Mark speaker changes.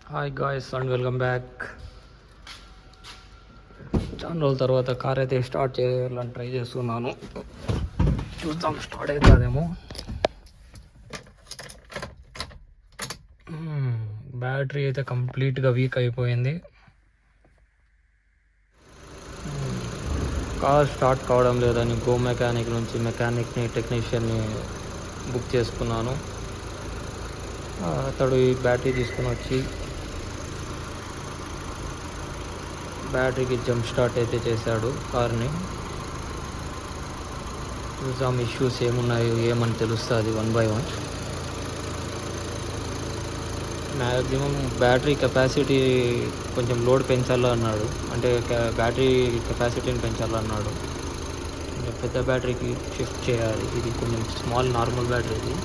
Speaker 1: Hi guys and welcome back. చాలా రోజుల తర్వాత కార్ అయితే స్టార్ట్ చేయాలని ట్రై చేస్తున్నాను. చూద్దాం స్టార్ట్ అవుతుందేమో. బ్యాటరీ అయితే కంప్లీట్గా వీక్ అయిపోయింది. కార్ స్టార్ట్ కావడం లేదని గో మెకానిక్ నుంచి మెకానిక్ని టెక్నీషియన్ని బుక్ చేసుకున్నాను. అతడు ఈ బ్యాటరీ తీసుకుని వచ్చి బ్యాటరీకి జంప్ స్టార్ట్ అయితే చేశాడు కార్ని. చూద్దాం ఇష్యూస్ ఏమున్నాయో ఏమని తెలుస్తుంది one by one. Maximum battery capacity కొంచెం లోడ్ పెంచాలన్నాడు, అంటే బ్యాటరీ కెపాసిటీని పెంచాలన్నాడు. పెద్ద బ్యాటరీకి షిఫ్ట్ చేయాలి. ఇది కొంచెం స్మాల్ నార్మల్ బ్యాటరీ. ఇది